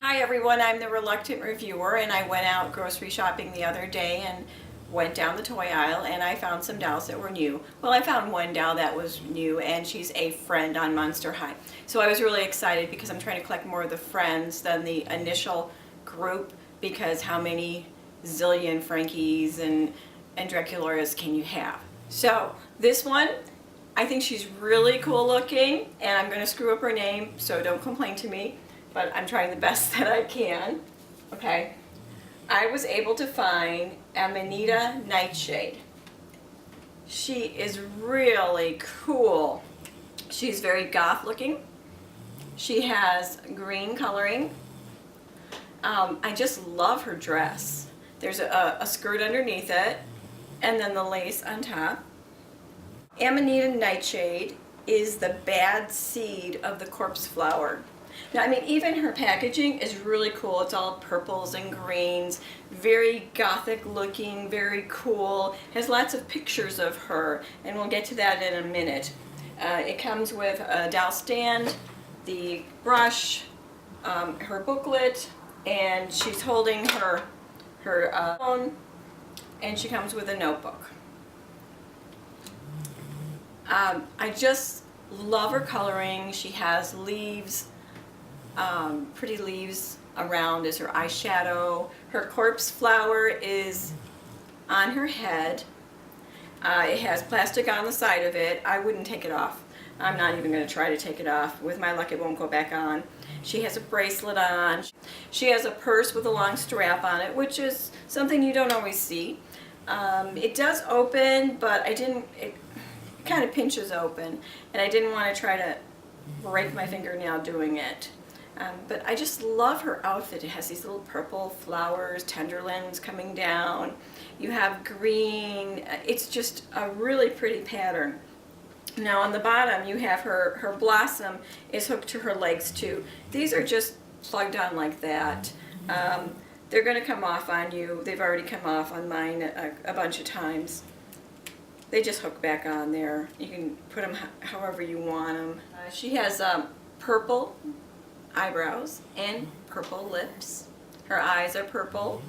Hi everyone, I'm the Reluctant Reviewer, and I went out grocery shopping the other day and went down the toy aisle and I found some dolls that were new. Well, I found one doll that was new and she's a friend on Monster High. So I was really excited because I'm trying to collect more of the friends than the initial group, because how many zillion Frankies and Dracularas can you have? So this one, I think she's really cool looking, and I'm going to screw up her name, so don't complain to me, but I'm trying the best that I can. Okay, I was able to find Amanita Nightshade. She is really cool. She's very goth looking. She has green coloring. I just love her dress. There's a skirt underneath it, and then the lace on top. Amanita Nightshade is the bad seed of the corpse flower. Now, I mean, even her packaging is really cool. It's all purples and greens, very gothic looking, very cool. Has lots of pictures of her, and we'll get to that in a minute. It comes with a dowel stand, the brush, her booklet, and she's holding her phone, and she comes with a notebook. I just love her coloring. She has leaves, pretty leaves around as her eyeshadow. Her corpse flower is on her head. It has plastic on the side of it. I wouldn't take it off. I'm not even going to try to take it off. With my luck, it won't go back on. She has a bracelet on. She has a purse with a long strap on it, which is something you don't always see. It does open, but it kind of pinches open, and I didn't want to try to break my fingernail doing it. But I just love her outfit. It has these little purple flowers, tenderlins coming down. You have green. It's just a really pretty pattern. Now on the bottom you have her blossom is hooked to her legs too. These are just plugged on like that. They're going to come off on you. They've already come off on mine a bunch of times. They just hook back on there. You can put them however you want them. She has purple eyebrows and purple lips. Her eyes are purple.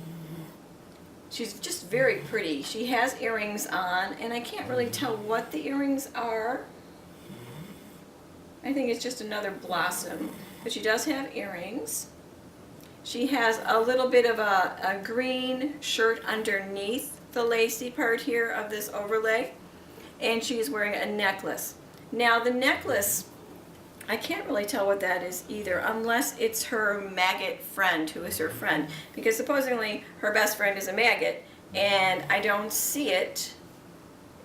She's just very pretty. She has earrings on, and I can't really tell what the earrings are. I think it's just another blossom, but she does have earrings. She has a little bit of a green shirt underneath the lacy part here of this overlay, and she's wearing a necklace. Now the necklace, I can't really tell what that is either, unless it's her maggot friend who is her friend, because supposedly her best friend is a maggot, and I don't see it.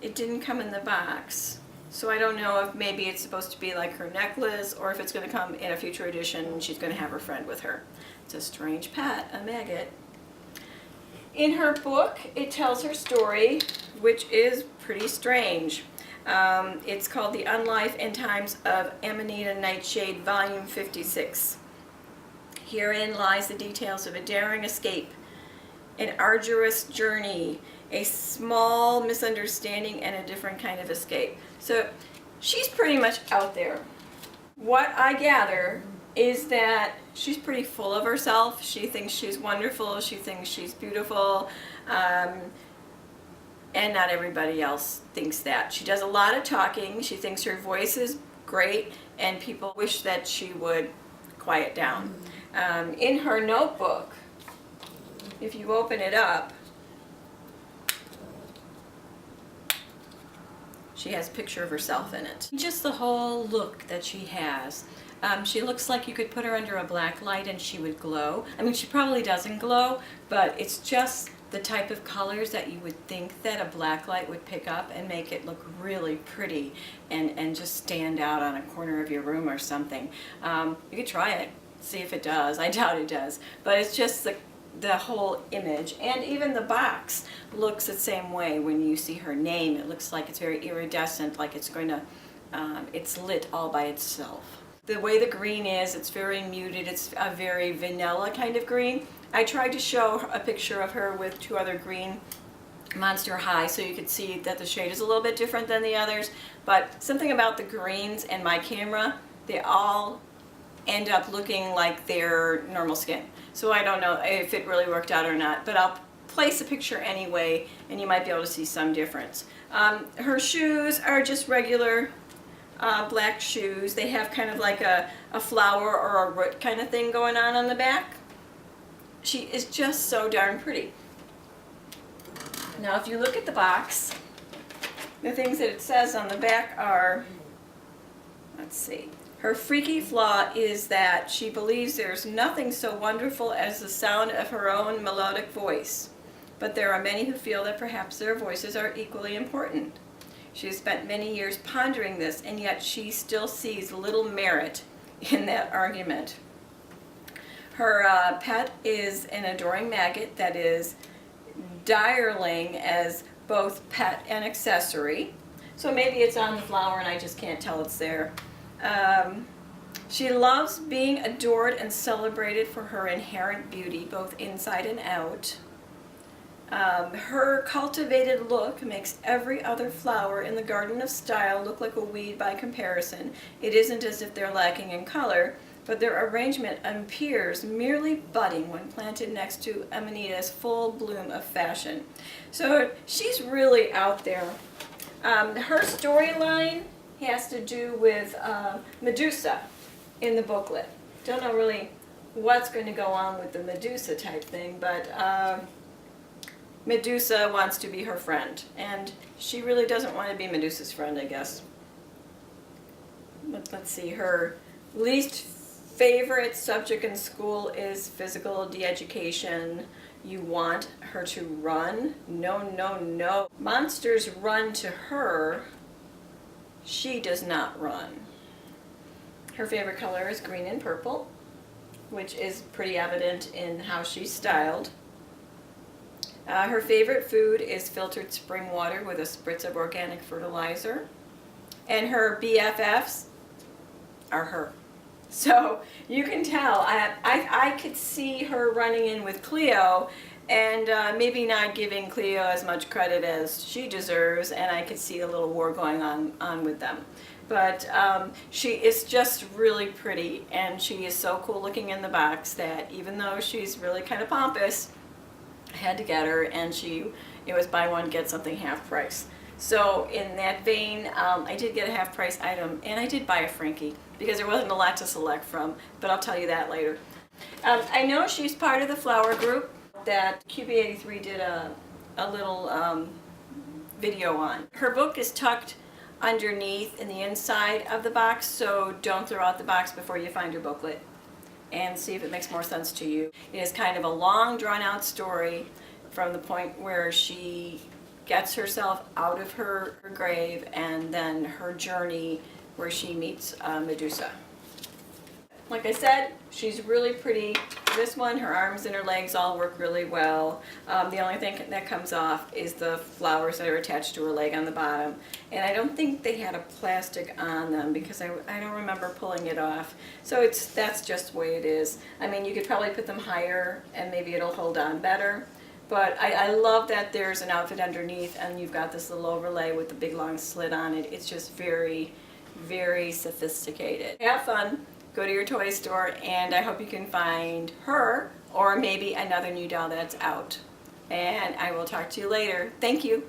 It didn't come in the box, so I don't know if maybe it's supposed to be like her necklace, or if it's going to come in a future edition and she's going to have her friend with her. It's a strange pet, a maggot. In her book, it tells her story, which is pretty strange. It's called The Unlife and Times of Amanita Nightshade, Volume 56. Herein lies the details of a daring escape, an arduous journey, a small misunderstanding, and a different kind of escape. So she's pretty much out there. What I gather is that she's pretty full of herself. She thinks she's wonderful. She thinks she's beautiful. And not everybody else thinks that. She does a lot of talking. She thinks her voice is great, and people wish that she would quiet down. In her notebook, if you open it up, she has a picture of herself in it. Just the whole look that she has. She looks like you could put her under a black light and she would glow. I mean, she probably doesn't glow, but it's just the type of colors that you would think that a black light would pick up and make it look really pretty and just stand out on a corner of your room or something. You could try it, see if it does. I doubt it does, but it's just the whole image. And even the box looks the same way. When you see her name, it looks like it's very iridescent, like it's going to, it's lit all by itself. The way the green is, it's very muted. It's a very vanilla kind of green. I tried to show a picture of her with two other green Monster High so you could see that the shade is a little bit different than the others, but something about the greens and my camera, they all end up looking like their normal skin. So I don't know if it really worked out or not, but I'll place a picture anyway, and you might be able to see some difference. Her shoes are just regular black shoes. They have kind of like a flower or a root kind of thing going on the back. She is just so darn pretty. Now if you look at the box, the things that it says on the back are, let's see, her freaky flaw is that she believes there's nothing so wonderful as the sound of her own melodic voice, but there are many who feel that perhaps their voices are equally important. She has spent many years pondering this, and yet she still sees little merit in that argument. Her pet is an adoring maggot that is direling as both pet and accessory. So maybe it's on the flower and I just can't tell it's there. She loves being adored and celebrated for her inherent beauty, both inside and out. Her cultivated look makes every other flower in the Garden of Style look like a weed by comparison. It isn't as if they're lacking in color, but their arrangement appears merely budding when planted next to Amanita's full bloom of fashion. So she's really out there. Her storyline has to do with Medusa in the booklet. Don't know really what's going to go on with the Medusa type thing, but Medusa wants to be her friend, and she really doesn't want to be Medusa's friend, I guess. Let's see, her least favorite subject in school is physical de-education. You want her to run? No, no, no. Monsters run to her. She does not run. Her favorite color is green and purple, which is pretty evident in how she's styled. Her favorite food is filtered spring water with a spritz of organic fertilizer. And her BFFs are her. So you can tell, I could see her running in with Cleo and maybe not giving Cleo as much credit as she deserves, and I could see a little war going on with them. But she is just really pretty, and she is so cool looking in the box that even though she's really kind of pompous, I had to get her, and it was buy one, get something half price. So in that vein, I did get a half price item, and I did buy a Frankie because there wasn't a lot to select from, but I'll tell you that later. I know she's part of the flower group that QB83 did a little video on. Her book is tucked underneath in the inside of the box, so don't throw out the box before you find your booklet and see if it makes more sense to you. It is kind of a long, drawn-out story from the point where she gets herself out of her grave and then her journey where she meets Medusa. Like I said, she's really pretty. This one, her arms and her legs all work really well. The only thing that comes off is the flowers that are attached to her leg on the bottom. And I don't think they had a plastic on them because I don't remember pulling it off. So that's just the way it is. I mean, you could probably put them higher and maybe it'll hold on better. But I love that there's an outfit underneath and you've got this little overlay with the big long slit on it. It's just very, very sophisticated. Have fun. Go to your toy store, and I hope you can find her or maybe another new doll that's out. And I will talk to you later. Thank you.